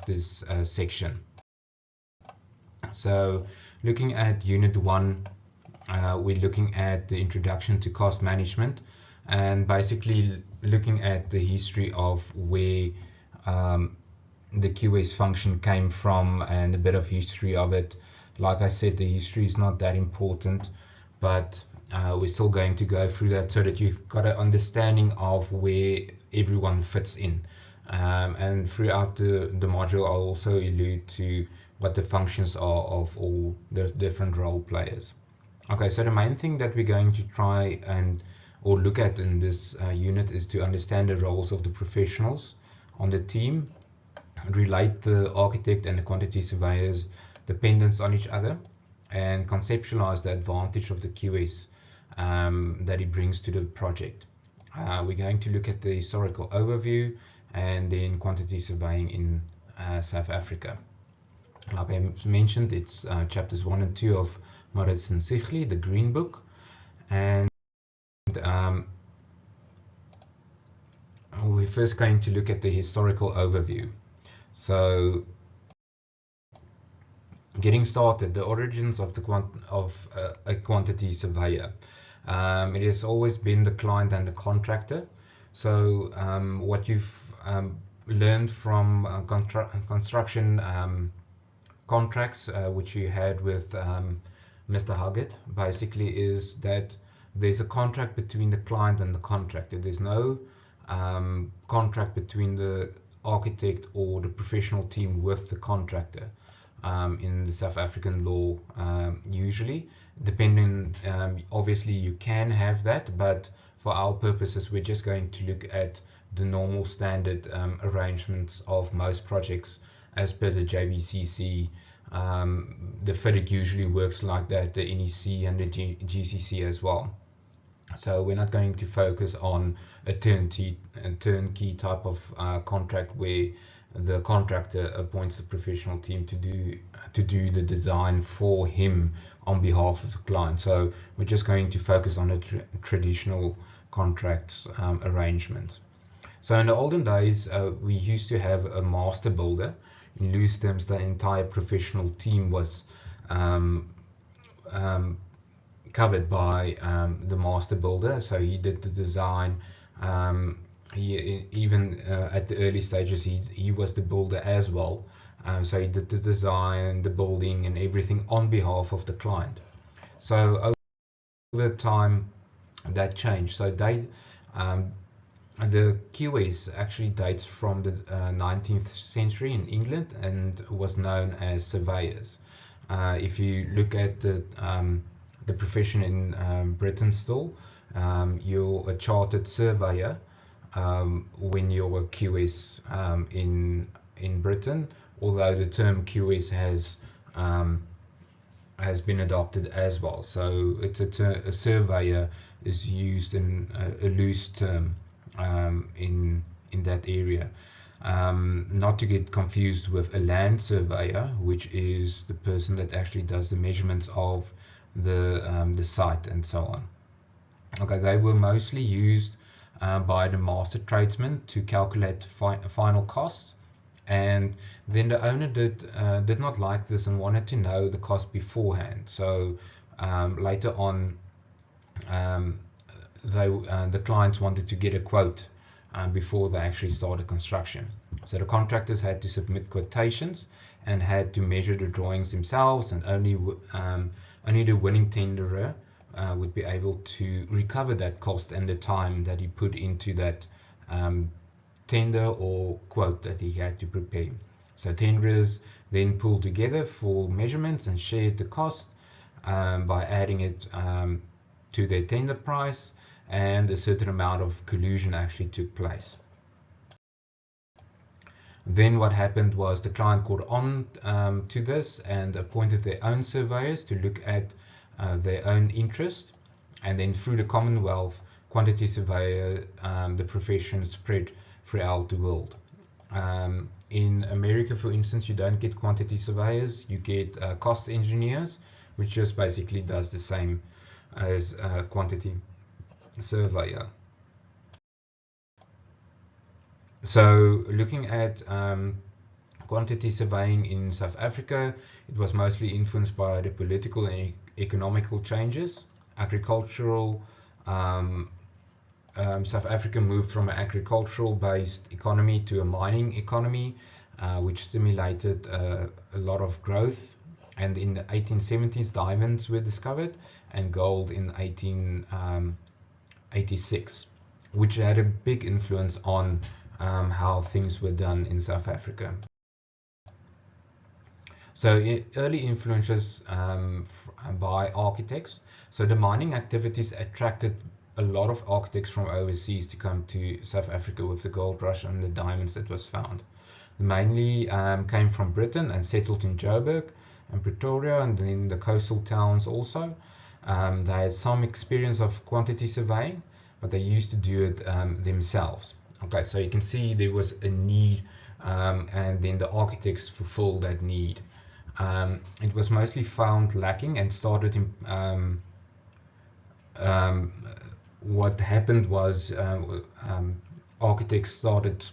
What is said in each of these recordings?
this section. So looking at Unit 1, we're looking at the introduction to cost management, and basically looking at the history of where the QS function came from and a bit of history of it. Like I said, the history is not that important, but we're still going to go through that so that you've got an understanding of where everyone fits in. And throughout the module, I'll also allude to what the functions are of all the different role players. Okay, so the main thing that we're going to try or look at in this unit is to understand the roles of the professionals on the team, relate the architect and the quantity surveyor's dependence on each other, and conceptualize the advantage of the QS that it brings to the project. We're going to look at the historical overview and then quantity surveying in South Africa. Like I mentioned, it's chapters 1 and 2 of Maritz and Sichli, the Green Book, and we're first going to look at the historical overview. So, getting started, the origins of a quantity surveyor. It has always been the client and the contractor. So what you've learned from construction contracts, which you had with Mr. Huggett, basically is that there's a contract between the client and the contractor. There's no contract between the architect or the professional team with the contractor in the South African law. Usually, depending, obviously you can have that, but for our purposes we're just going to look at the normal standard arrangements of most projects as per the JBCC. The FIDIC usually works like that, the NEC and the GCC as well. So we're not going to focus on a turnkey type of contract where the contractor appoints the professional team to do the design for him on behalf of the client. So we're just going to focus on the traditional contracts arrangements. So in the olden days, we used to have a master builder. In loose terms, the entire professional team was covered by the master builder. So he did the design. He even at the early stages, he was the builder as well. So he did the design, the building, and everything on behalf of the client. So over time, that changed. So the QS actually dates from the 19th century in England and was known as surveyors. If you look at the profession in Britain still, you're a chartered surveyor when you're a QS in Britain, although the term QS has been adopted as well. So it's a surveyor is used in a loose term in that area. Not to get confused with a land surveyor, which is the person that actually does the measurements of the site and so on. Okay, they were mostly used by the master tradesmen to calculate final costs, and then the owner did not like this and wanted to know the cost beforehand. So later on, the clients wanted to get a quote before they actually started construction. So the contractors had to submit quotations and had to measure the drawings themselves, and only the winning tenderer would be able to recover that cost and the time that he put into that tender or quote that he had to prepare. So tenderers then pulled together for measurements and shared the cost by adding it to their tender price, and a certain amount of collusion actually took place. Then what happened was the client caught on to this and appointed their own surveyors to look at their own interest, and then through the Commonwealth quantity surveyor, the profession spread throughout the world. In America, for instance, you don't get quantity surveyors, you get cost engineers, which just basically does the same as quantity surveyor. So looking at Quantity surveying in South Africa, it was mostly influenced by the political and economical changes. Agricultural, South Africa moved from an agricultural-based economy to a mining economy, which stimulated a lot of growth. And in the 1870s, diamonds were discovered, and gold in 1886, which had a big influence on how things were done in South Africa. So early influences by architects. So the mining activities attracted a lot of architects from overseas to come to South Africa with the gold rush and the diamonds that was found. Mainly came from Britain and settled in Joburg and Pretoria and in the coastal towns also. They had some experience of quantity surveying, but they used to do it themselves. Okay, so you can see there was a need, and then the architects fulfilled that need. It was mostly found lacking and started in, what happened was architects started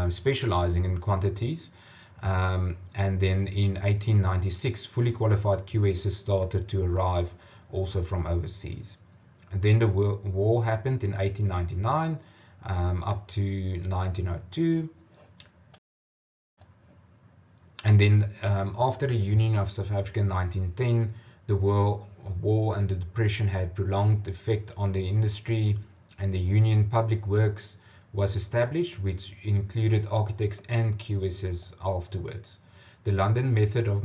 specializing in quantities, and then in 1896 fully qualified QSs started to arrive also from overseas. And then the war happened in 1899 up to 1902. And then after the Union of South Africa in 1910, the war and the Depression had prolonged effect on the industry, and the Union Public Works was established, which included architects and QSs afterwards. The London method of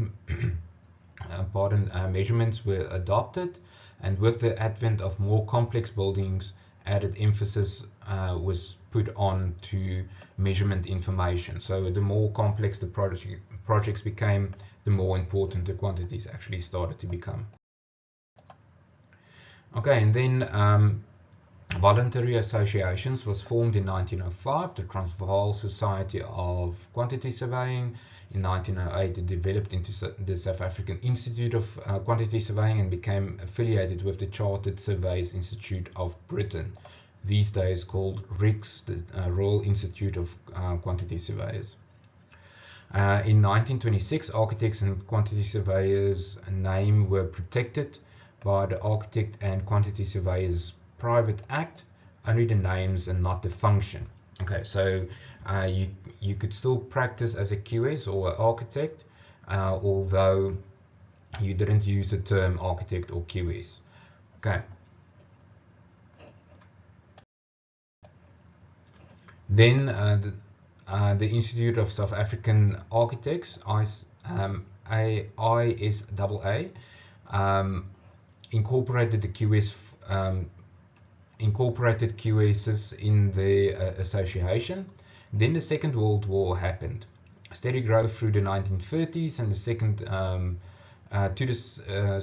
measurements were adopted, and with the advent of more complex buildings, added emphasis was put on to measurement information. So the more complex the projects became, the more important the quantities actually started to become. Okay, and then voluntary associations was formed in 1905, the Transvaal Society of Quantity Surveying. In 1908, it developed into the South African Institute of Quantity Surveying and became affiliated with the Chartered Surveys Institute of Britain, these days called RICS, the Royal Institute of Quantity Surveyors. In 1926, architects and quantity surveyors' name were protected by the Architect and Quantity Surveyors Private Act, only the names and not the function. Okay, so you could still practice as a QS or an architect, although you didn't use the term architect or QS. Okay. Then the Institute of South African Architects, ISAA, incorporated the incorporated QSs in the association. Then the Second World War happened. Steady growth through the 1930s, and the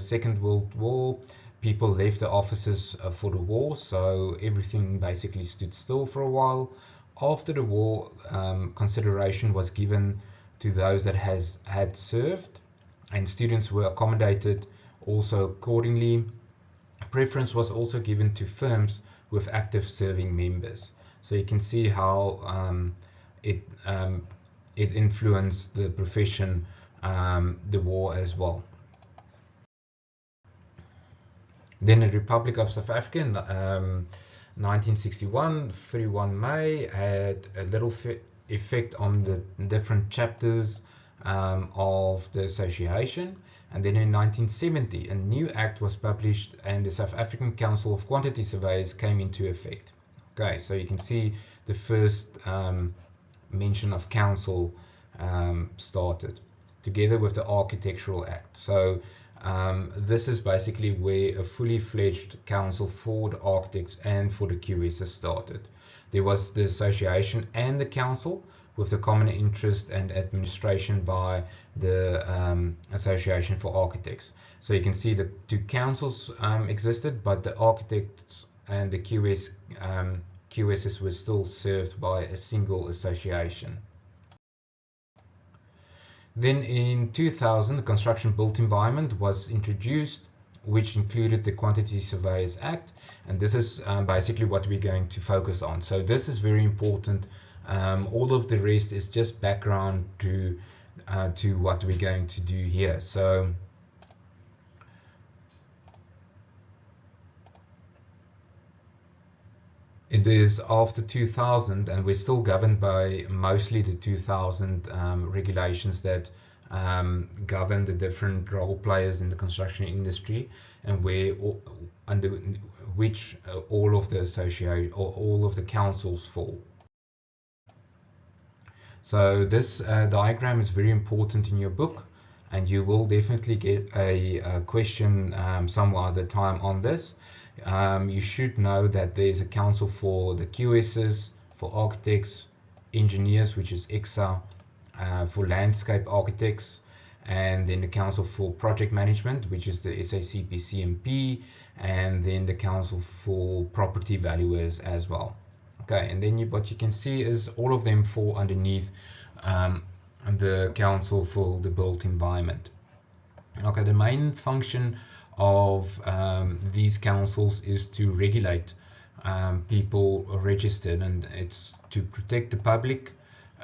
Second World War, people left the offices for the war, so everything basically stood still for a while. After the war, consideration was given to those that had served, and students were accommodated also accordingly. Preference was also given to firms with active serving members. So you can see how it influenced the profession, the war as well. Then the Republic of South Africa in 1961, 31 May, had a little effect on the different chapters of the association. And then in 1970, a new act was published and the South African Council of Quantity Surveyors came into effect. Okay, so you can see the first mention of council started, together with the Architectural Act. So this is basically where a fully fledged council for the architects and for the QSs started. There was the association and the council, with the common interest and administration by the Association for Architects. So you can see the two councils existed, but the architects and the QSs were still served by a single association. Then in 2000, the Construction Built Environment was introduced, which included the Quantity Surveyors Act, and this is basically what we're going to focus on. So this is very important. All of the rest is just background to to what we're going to do here. So it is after 2000, and we're still governed by mostly the 2000 regulations that govern the different role players in the construction industry, and where under which all of the association or all of the councils fall. So this diagram is very important in your book, and you will definitely get a question some other time on this. You should know that there's a council for the QSs, for architects, engineers, which is EXA, for landscape architects, and then the council for project management, which is the SACP-CMP, and then the council for property valuers as well. Okay, and then what you can see is all of them fall underneath the council for the built environment. Okay, the main function of these councils is to regulate people registered, and it's to protect the public,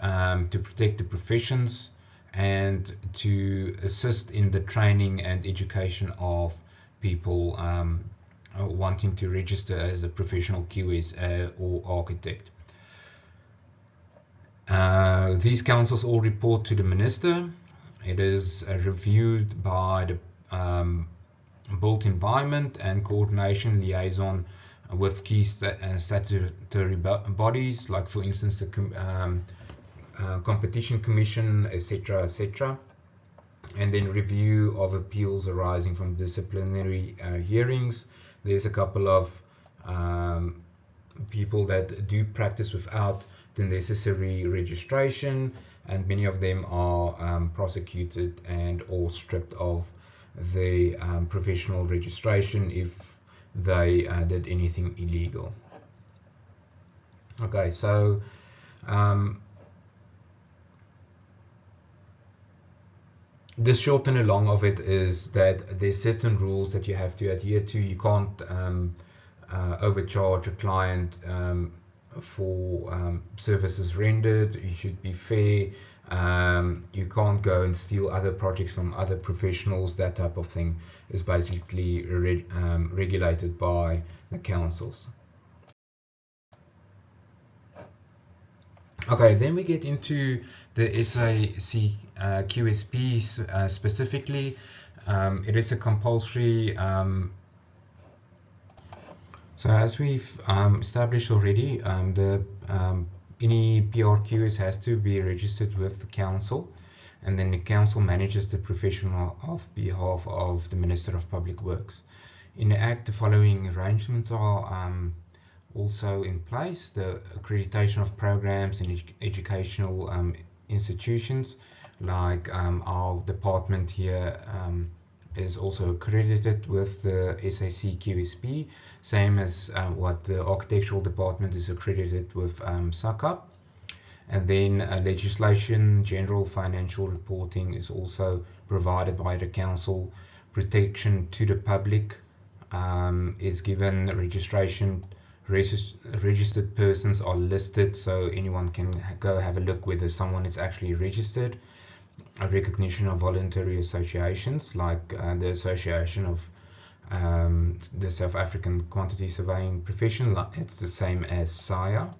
to protect the professions, and to assist in the training and education of people wanting to register as a professional QS or architect. These councils all report to the minister. It is reviewed by the built environment and coordination liaison with key statutory bodies, like for instance the competition commission, etc., etc., and then review of appeals arising from disciplinary hearings. There's a couple of people that do practice without the necessary registration, and many of them are prosecuted and or stripped of the professional registration if they did anything illegal. Okay, so the short and the long of it is that there's certain rules that you have to adhere to. You can't overcharge a client for services rendered. You should be fair. You can't go and steal other projects from other professionals. That type of thing is basically regulated by the councils. Okay, then we get into the SAC QSP specifically. It is a compulsory, so as we've established already, any PRQS has to be registered with the council, and then the council manages the profession on behalf of the Minister of Public Works. In the Act, the following arrangements are also in place: the accreditation of programs and educational institutions, like our department here is also accredited with the SAC QSP, same as what the architectural department is accredited with SACAP. And then legislation, general financial reporting is also provided by the council. Protection to the public is given. Registration, registered persons are listed, so anyone can go have a look whether someone is actually registered. A recognition of voluntary associations, like the Association of the South African Quantity Surveying Profession, it's the same as SIA.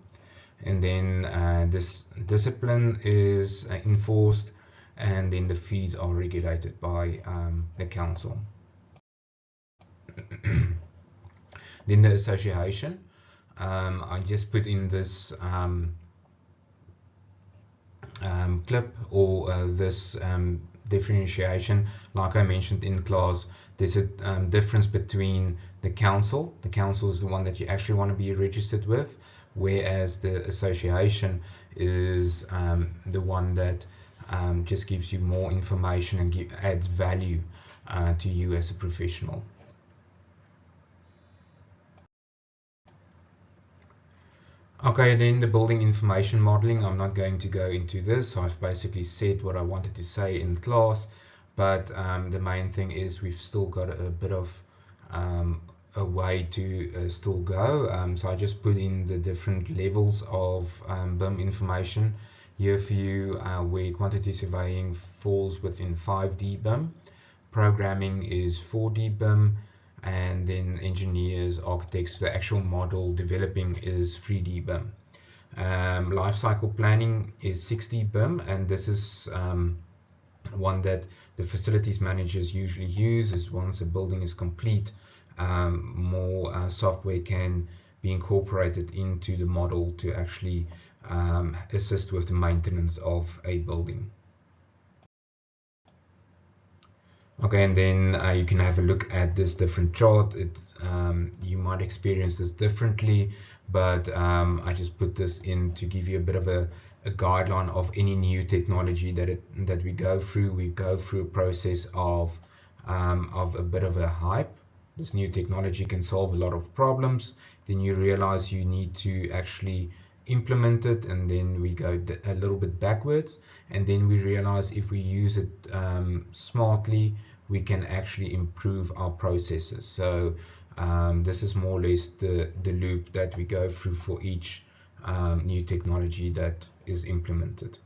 And then this discipline is enforced, and then the fees are regulated by the council. Then the association, I just put in this clip or this differentiation. Like I mentioned in class, there's a difference between the council. The council is the one that you actually want to be registered with, whereas the association is the one that just gives you more information and adds value to you as a professional. Okay, then the building information modeling. I'm not going to go into this. I've basically said what I wanted to say in class, but the main thing is we've still got a bit of a way to still go. So I just put in the different levels of BIM information. here for you where quantity surveying falls within 5D BIM, programming is 4D BIM, and then engineers, architects, the actual model developing is 3D BIM. Lifecycle planning is 6D BIM, and this is one that the facilities managers usually use. Is once a building is complete, more software can be incorporated into the model to actually assist with the maintenance of a building. Okay, and then you can have a look at this different chart. You might experience this differently, but I just put this in to give you a bit of a guideline of any new technology that we go through. We go through a process of a bit of a hype. This new technology can solve a lot of problems. Then you realize you need to actually implement it, and then we go a little bit backwards, and then we realize if we use it smartly, we can actually improve our processes. So this is more or less the loop that we go through for each new technology that is implemented.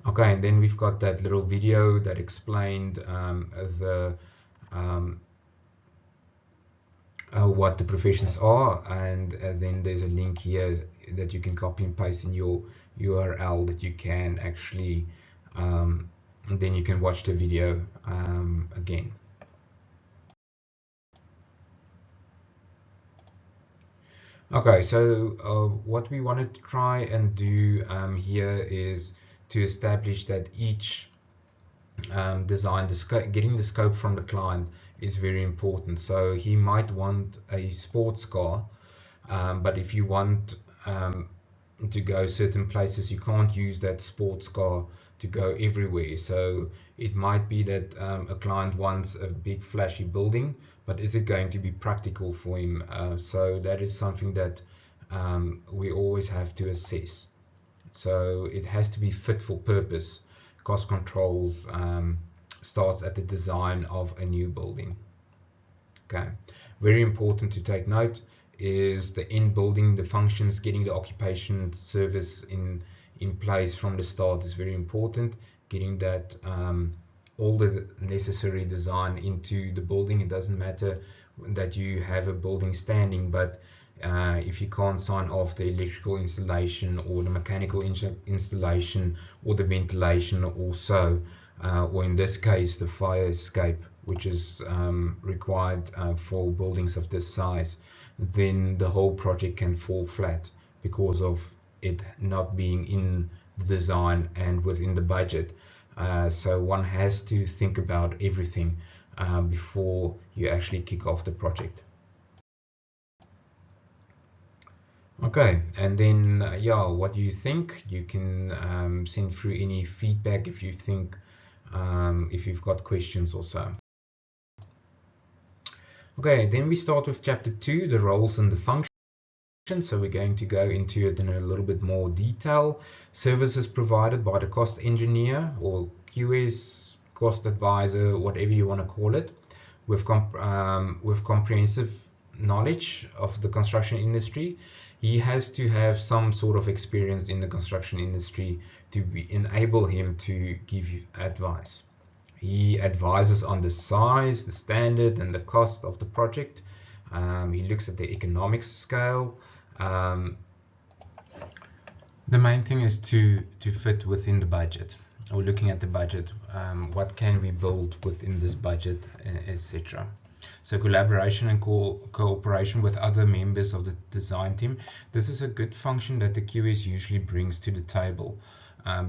Okay, and then we've got that little video that explained what the professions are, and then there's a link here that you can copy and paste in your URL that you can actually and then you can watch the video again. Okay, so what we wanted to try and do here is to establish that each design, getting the scope from the client is very important. So he might want a sports car, but if you want to go certain places, you can't use that sports car to go everywhere. So it might be that a client wants a big flashy building, but is it going to be practical for him? So that is something that we always have to assess. So it has to be fit for purpose. Cost controls starts at the design of a new building. Okay, very important to take note is the end building, the functions, getting the occupation service in place from the start is very important. Getting that all the necessary design into the building. It doesn't matter that you have a building standing, but if you can't sign off the electrical installation or the mechanical installation or the ventilation also, or in this case the fire escape, which is required for buildings of this size, then the whole project can fall flat because of it not being in the design and within the budget. So one has to think about everything before you actually kick off the project. Okay, and then yeah, what do you think? You can send through any feedback if you think if you've got questions or so. Okay, then we start with chapter 2, the roles and the functions. So we're going to go into it in a little bit more detail. Services provided by the cost engineer or QS, cost advisor, whatever you want to call it, with comprehensive knowledge of the construction industry. He has to have some sort of experience in the construction industry to enable him to give you advice. He advises on the size, the standard, and the cost of the project. He looks at the economic scale. The main thing is to fit within the budget. We're looking at the budget. What can we build within this budget, etc. So collaboration and cooperation with other members of the design team. This is a good function that the QS usually brings to the table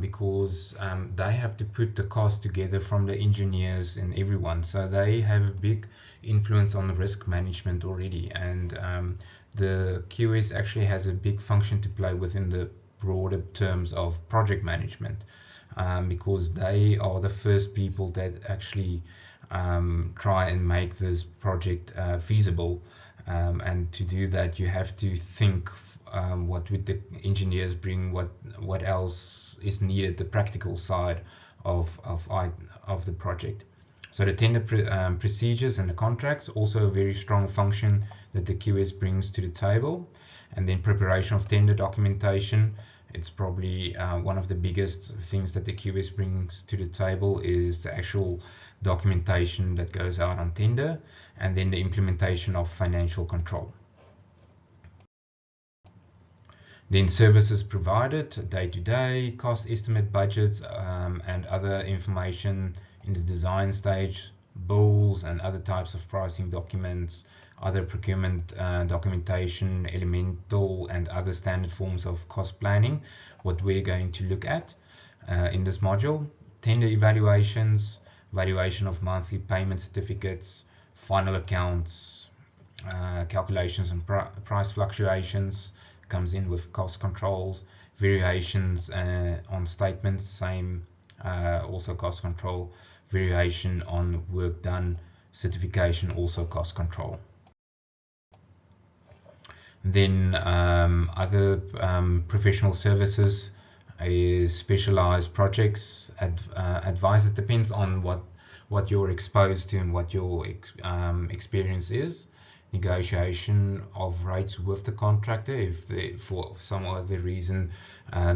because they have to put the cost together from the engineers and everyone. So they have a big influence on the risk management already, and the QS actually has a big function to play within the broader terms of project management because they are the first people that actually try and make this project feasible, and to do that you have to think what would the engineers bring, what else is needed, the practical side of the project. So the tender procedures and the contracts, also a very strong function that the QS brings to the table. And then preparation of tender documentation. It's probably one of the biggest things that the QS brings to the table is the actual documentation that goes out on tender, and then the implementation of financial control. Then services provided, day-to-day, cost estimate budgets, and other information in the design stage, bills and other types of pricing documents, other procurement documentation, elemental and other standard forms of cost planning, what we're going to look at in this module. Tender evaluations, valuation of monthly payment certificates, final accounts, calculations and price fluctuations, comes in with cost controls, variations on statements, same, also cost control, variation on work done, certification, also cost control. Then other professional services is specialized projects, advice. It depends on what you're exposed to and what your experience is. Negotiation of rates with the contractor if for some other reason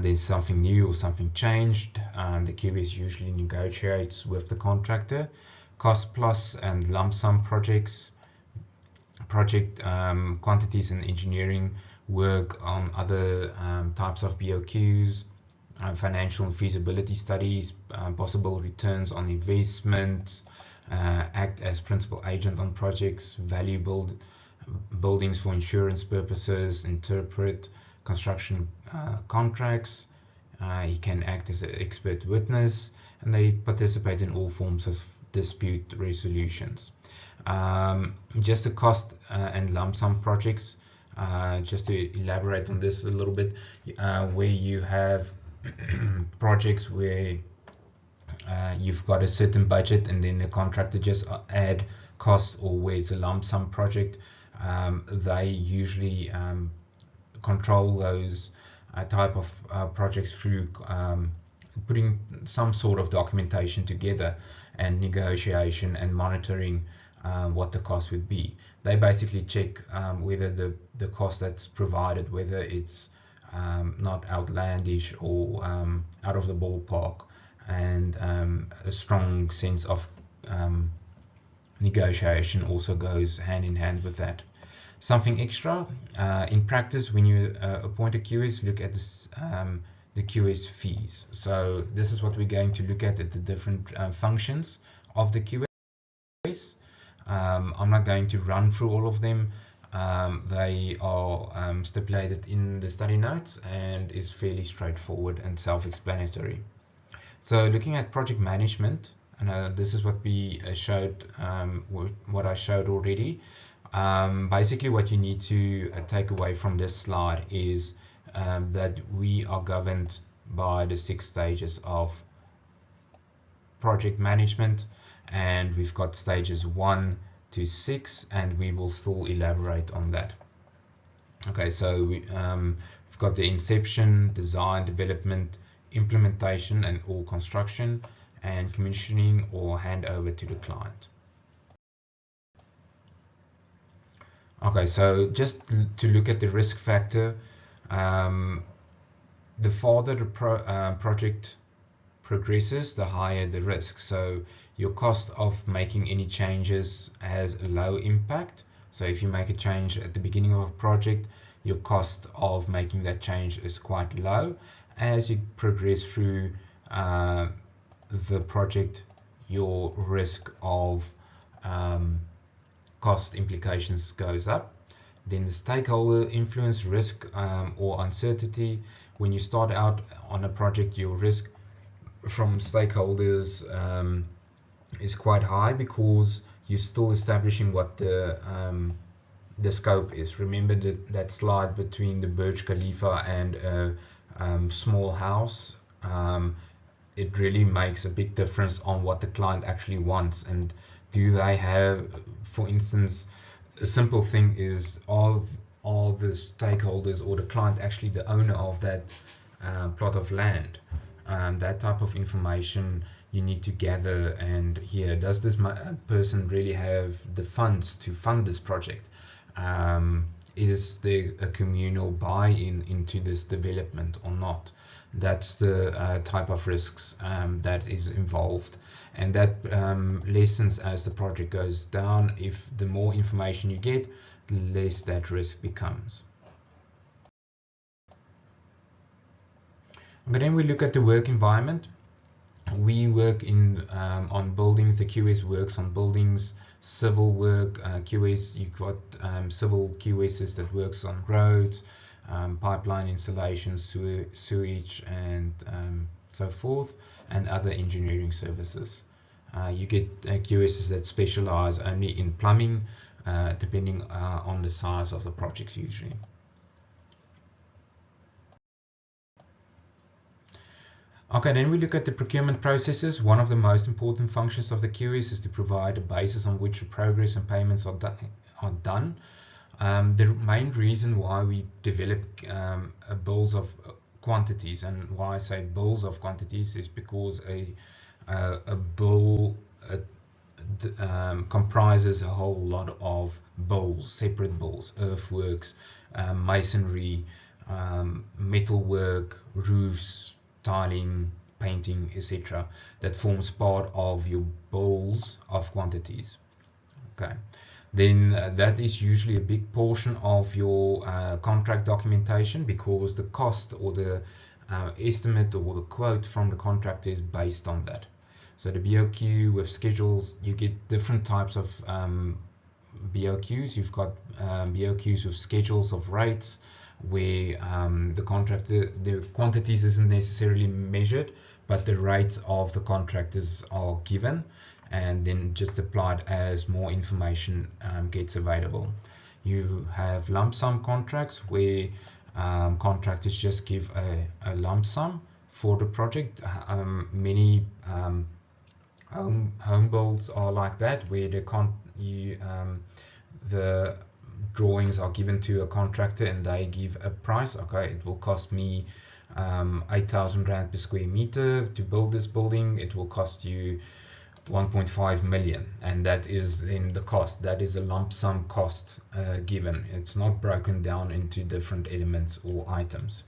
there's something new or something changed, the QS usually negotiates with the contractor. Cost plus and lump sum projects, project quantities and engineering work on other types of BOQs, financial and feasibility studies, possible returns on investment, act as principal agent on projects, value buildings for insurance purposes, interpret construction contracts. He can act as an expert witness, and they participate in all forms of dispute resolutions. Just the cost and lump sum projects, just to elaborate on this a little bit, where you have projects where you've got a certain budget and then the contractor just add costs, or where it's a lump sum project, they usually control those type of projects through putting some sort of documentation together and negotiation and monitoring what the cost would be. They basically check whether the cost that's provided, whether it's not outlandish or out of the ballpark, and a strong sense of negotiation also goes hand in hand with that. Something extra in practice, when you appoint a QS, look at this, the QS fees. So this is what we're going to look at the different functions of the QS. I'm not going to run through all of them. They are stipulated in the study notes and is fairly straightforward and self-explanatory. So looking at project management, and this is what we showed, what I showed already. Basically what you need to take away from this slide is that we are governed by the 6 stages of project management, and we've got stages 1 to 6, and we will still elaborate on that. Okay, so we've got the inception, design, development, implementation and all construction, and commissioning or handover to the client. Okay, so just to look at the risk factor, the farther the project progresses, the higher the risk. So your cost of making any changes has a low impact. So if you make a change at the beginning of a project, your cost of making that change is quite low. As you progress through the project, your risk of cost implications goes up. Then the stakeholder influence, risk or uncertainty. When you start out on a project, your risk from stakeholders is quite high because you're still establishing what the scope is. Remember that slide between the Burj Khalifa and a small house? It really makes a big difference on what the client actually wants, and do they have, for instance, a simple thing is, are the stakeholders or the client actually the owner of that plot of land? That type of information you need to gather, and here, does this person really have the funds to fund this project? is there a communal buy-in into this development or not? That's the type of risks that is involved, and that lessens as the project goes down. If the more information you get, the less that risk becomes. But then we look at the work environment. We work on buildings. The QS works on buildings, civil work. QS, you've got civil QSs that works on roads, pipeline installation, sewage, and so forth, and other engineering services. You get QSs that specialize only in plumbing, depending on the size of the projects usually. Okay, then we look at the procurement processes. One of the most important functions of the QS is to provide a basis on which the progress and payments are done. The main reason why we develop bills of quantities, and why I say bills of quantities, is because a bill comprises a whole lot of bills, separate bills: earthworks, masonry, metalwork, roofs, tiling, painting, etc. that forms part of your bills of quantities. Okay, then that is usually a big portion of your contract documentation, because the cost or the estimate or the quote from the contractor is based on that. So the BOQ with schedules, you get different types of BOQs. You've got BOQs with schedules of rates, where the contractor, the quantities isn't necessarily measured, but the rates of the contractors are given and then just applied as more information gets available. You have lump sum contracts where contractors just give a lump sum for the project. Many home builds are like that, where the drawings are given to a contractor and they give a price. Okay, it will cost me 8,000 rand per square meter to build this building. It will cost you 1.5 million, and that is in the cost. That is a lump sum cost given. It's not broken down into different elements or items.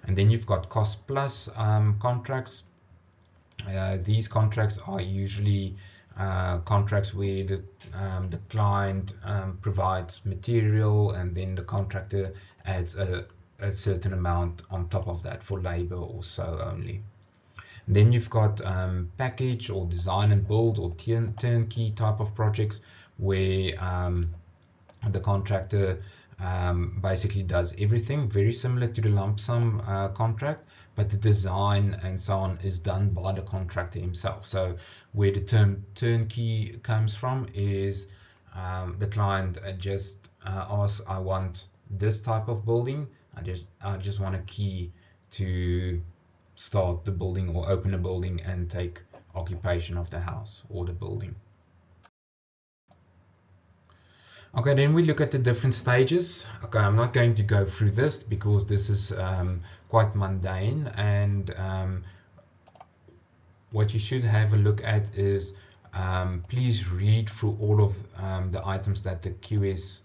And then you've got cost plus contracts. These contracts are usually contracts where the client provides material, and then the contractor adds a certain amount on top of that for labor or so only. Then you've got package or design and build or turnkey type of projects, where the contractor basically does everything, very similar to the lump sum contract, but the design and so on is done by the contractor himself. So where the term turnkey comes from is the client just asks, I want this type of building. I just want a key to start the building or open a building and take occupation of the house or the building. Okay, then we look at the different stages. Okay, I'm not going to go through this because this is quite mundane, and what you should have a look at is please read through all of the items that the QS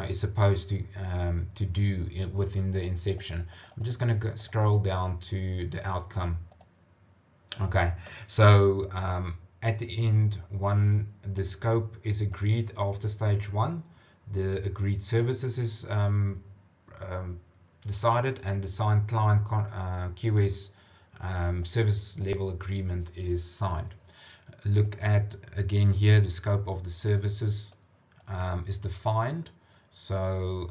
is supposed to do within the inception. I'm just going to scroll down to the outcome. Okay, so at the end, the scope is agreed after stage 1. The agreed services is decided, and the signed client QS service level agreement is signed. Look at again here, the scope of the services is defined. So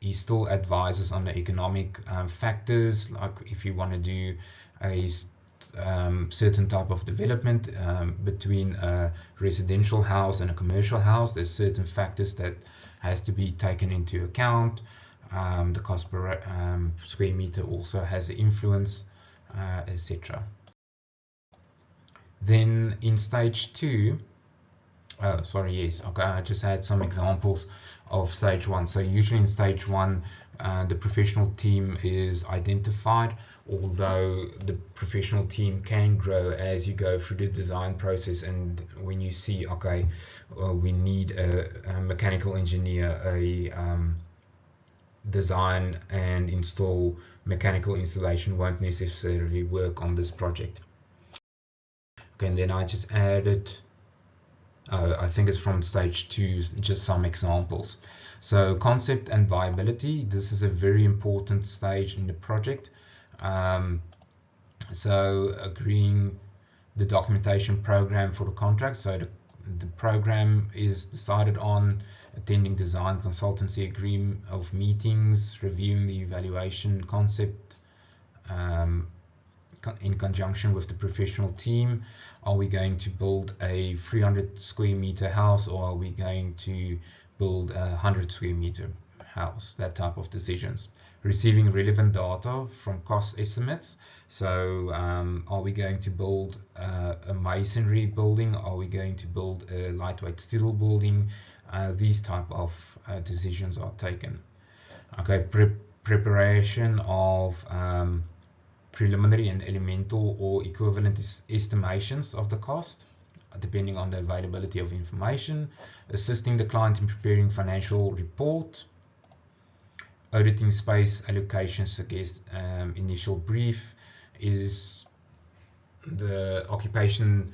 he still advises on the economic factors, like if you want to do a certain type of development between a residential house and a commercial house, there's certain factors that has to be taken into account. The cost per square meter also has an influence, etc. Then in stage 2, I just had some examples of stage 1. So usually in stage 1, the professional team is identified, although the professional team can grow as you go through the design process, and when you see, okay, we need a mechanical engineer, a design and install mechanical installation won't necessarily work on this project. Okay, and then I just added, I think it's from stage 2, just some examples. So concept and viability, this is a very important stage in the project. So agreeing the documentation program for the contract. So the program is decided on, attending design consultancy agreement of meetings, reviewing the evaluation concept in conjunction with the professional team. Are we going to build a 300 square meter house, or are we going to build a 100 square meter house? That type of decisions. Receiving relevant data from cost estimates. So are we going to build a masonry building? Are we going to build a lightweight steel building? These type of decisions are taken. Okay, preparation of preliminary and elemental or equivalent estimations of the cost, depending on the availability of information. Assisting the client in preparing financial report. Auditing space allocations against initial brief. Is the occupation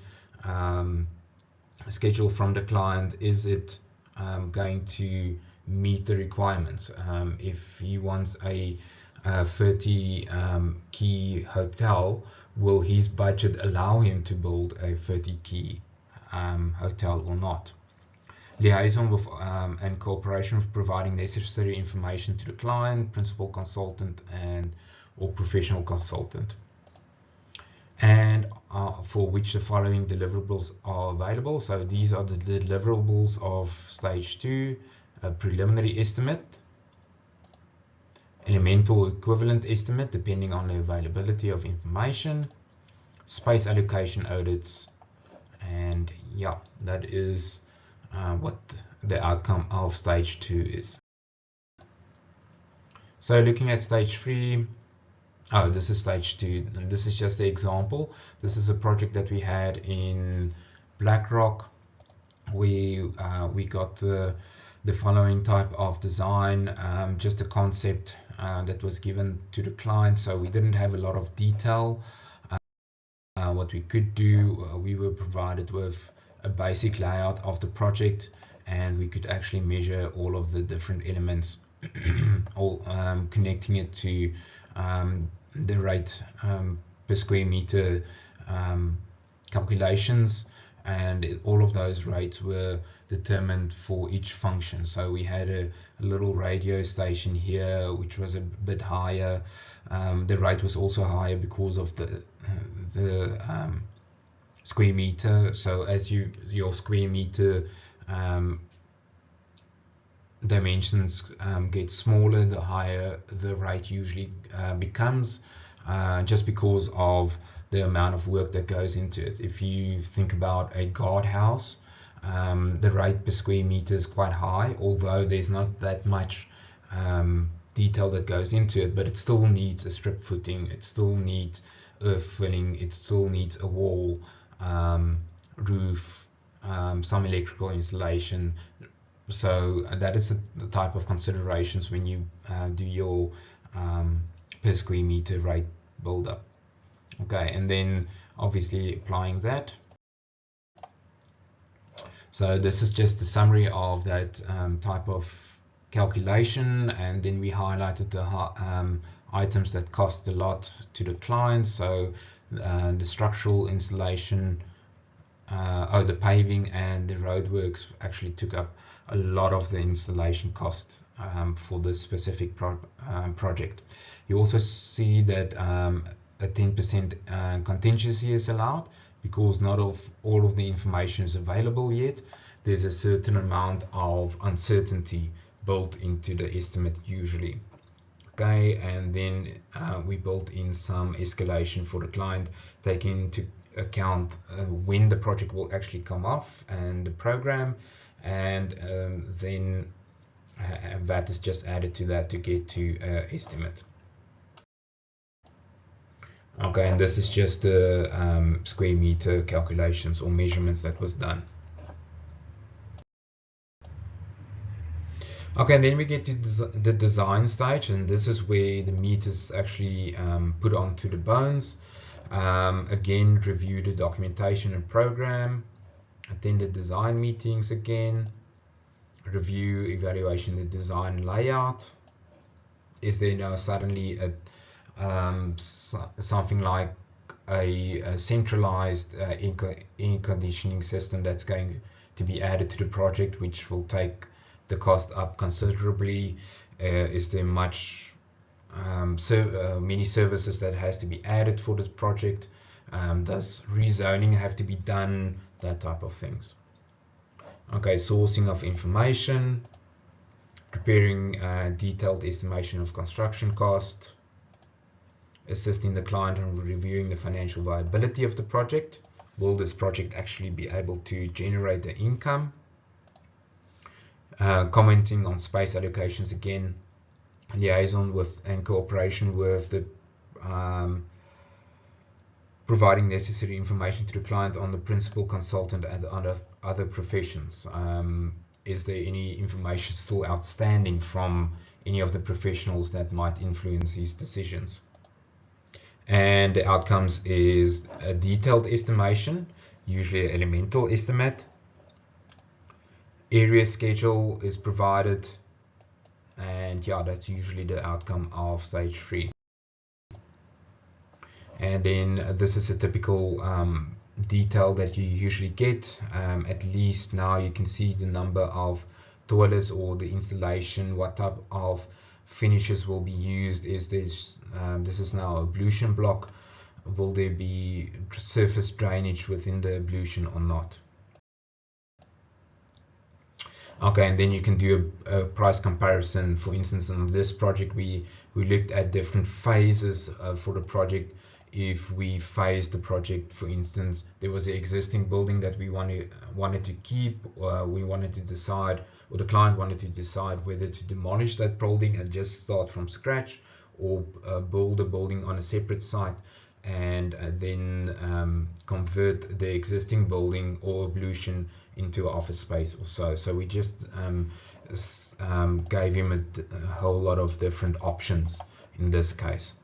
schedule from the client, is it going to meet the requirements? If he wants a 30 key hotel, will his budget allow him to build a 30 key hotel or not? Liaison with and cooperation with providing necessary information to the client, principal consultant, and or professional consultant. And for which the following deliverables are available. So these are the deliverables of stage 2: a preliminary estimate, elemental equivalent estimate depending on the availability of information, space allocation audits, and yeah, that is what the outcome of stage 2 is. So looking at stage 3, this is stage 2, and this is just the example. This is a project that we had in BlackRock. We got the following type of design, just a concept that was given to the client, so we didn't have a lot of detail. What we could do, we were provided with a basic layout of the project, and we could actually measure all of the different elements, all connecting it to the rate per square meter calculations, and all of those rates were determined for each function. So we had a little radio station here which was a bit higher. The rate was also higher because of the square meter. So as your square meter dimensions get smaller, the higher the rate usually becomes, just because of the amount of work that goes into it. If you think about a guardhouse, the rate per square meter is quite high, although there's not that much detail that goes into it, but it still needs a strip footing, it still needs earth filling, it still needs a wall, roof, some electrical installation. So that is the type of considerations when you do your per square meter rate build up. Okay, and then obviously applying that. So this is just a summary of that type of calculation, and then we highlighted the items that cost a lot to the client. So the structural installation, the paving and the roadworks actually took up a lot of the installation cost for this specific project. You also see that a 10% contingency is allowed, because not all of the information is available yet. There's a certain amount of uncertainty built into the estimate usually. Okay, and then we built in some escalation for the client, taking into account when the project will actually come off and the program, and then VAT is just added to that to get to estimate. Okay, and this is just the square meter calculations or measurements that was done. Okay, and then we get to the design stage, and this is where the meat is actually put onto the bones. Again, review the documentation and program, attend the design meetings again, review, evaluation the design layout. Is there now suddenly something like a centralized air conditioning system that's going to be added to the project, which will take the cost up considerably? Is there many services that has to be added for this project? Does rezoning have to be done? That type of things. Okay, sourcing of information, preparing a detailed estimation of construction cost, assisting the client in reviewing the financial viability of the project. Will this project actually be able to generate the income? Commenting on space allocations again, liaison with and cooperation with the providing necessary information to the client on the principal consultant and other professions. Is there any information still outstanding from any of the professionals that might influence these decisions? And the outcomes is a detailed estimation, usually an elemental estimate. Area schedule is provided, and yeah, that's usually the outcome of stage 3. And then this is a typical detail that you usually get. At least now you can see the number of toilets or the installation, what type of finishes will be used. Is this is now a ablution block? Will there be surface drainage within the ablution or not? Okay, and then you can do a price comparison. For instance, on this project, we looked at different phases for the project. If we phased the project, for instance, there was an existing building that we wanted to keep, we wanted to decide, or the client wanted to decide whether to demolish that building and just start from scratch, or build a building on a separate site and then convert the existing building or ablution into office space or so. So we just gave him a whole lot of different options in this case.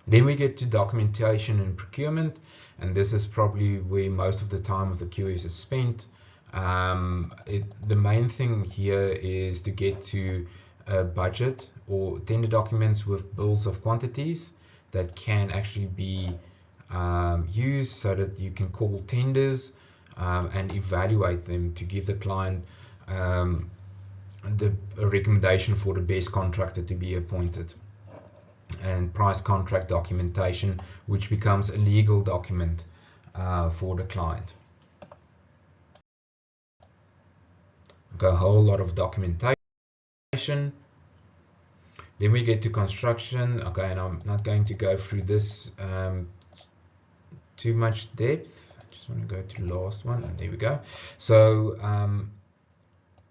Then we get to documentation and procurement, and this is probably where most of the time of the QS is spent. The main thing here is to get to a budget or tender documents with bills of quantities that can actually be used so that you can call tenders and evaluate them to give the client a recommendation for the best contractor to be appointed. And price contract documentation, which becomes a legal document for the client. A whole lot of documentation. Then we get to construction. Okay, and I'm not going to go through this too much depth. I just want to go to the last one, and there we go. So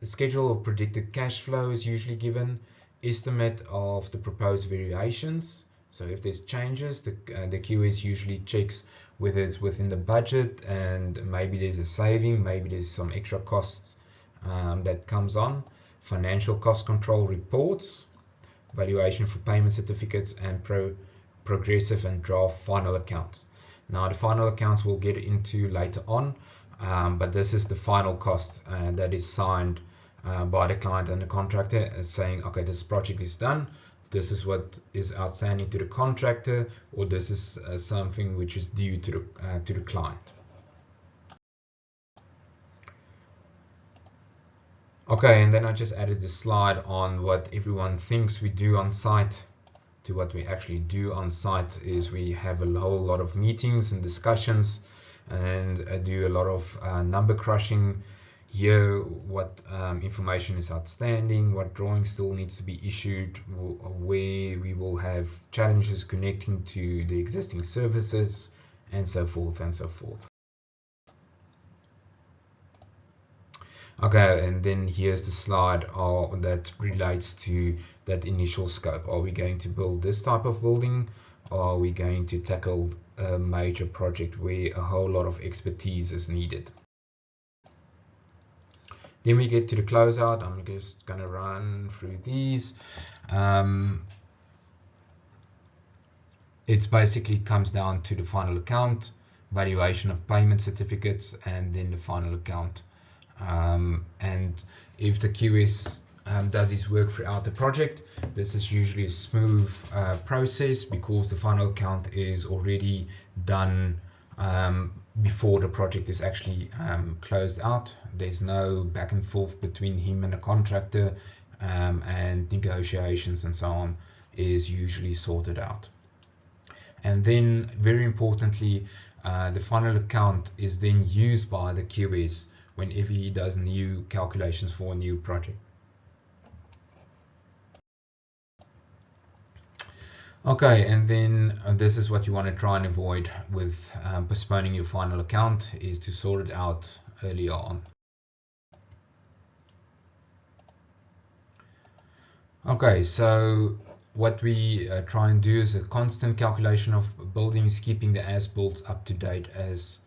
the schedule of predicted cash flow is usually given. Estimate of the proposed variations. So if there's changes, the QS usually checks whether it's within the budget, and maybe there's a saving, maybe there's some extra costs that comes on. Financial cost control reports, valuation for payment certificates, and progressive and draft final accounts. Now the final accounts we'll get into later on, but this is the final cost that is signed by the client and the contractor, saying, okay, this project is done, this is what is outstanding to the contractor, or this is something which is due to the client. Okay, and then I just added this slide on what everyone thinks we do on site to what we actually do on site. Is we have a whole lot of meetings and discussions and do a lot of number crushing. Here, what information is outstanding, what drawing still needs to be issued, where we will have challenges connecting to the existing services, and so forth and so forth. Okay, and then here's the slide that relates to that initial scope. Are we going to build this type of building, or are we going to tackle a major project where a whole lot of expertise is needed? Then we get to the closeout. I'm just going to run through these. It basically comes down to the final account, valuation of payment certificates, and then the final account. And if the QS does his work throughout the project, this is usually a smooth process because the final account is already done before the project is actually closed out. There's no back and forth between him and the contractor, and negotiations and so on is usually sorted out. And then, very importantly, the final account is then used by the QS whenever he does new calculations for a new project. Okay, and then this is what you want to try and avoid with postponing your final account, is to sort it out early on. Okay, so what we try and do is a constant calculation of buildings, keeping the as-built up to date as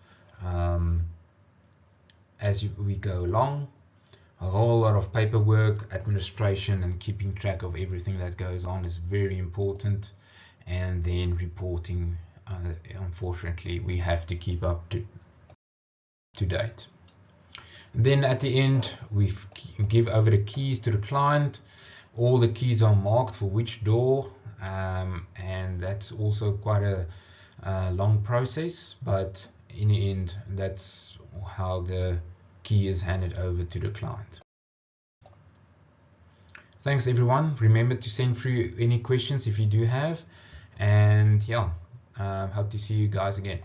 we go along. A whole lot of paperwork, administration, and keeping track of everything that goes on is very important. And then reporting, unfortunately, we have to keep up to date. Then at the end, we give over the keys to the client. All the keys are marked for which door, and that's also quite a long process, but in the end, that's how the key is handed over to the client. Thanks everyone. Remember to send through any questions if you do have, and yeah, hope to see you guys again.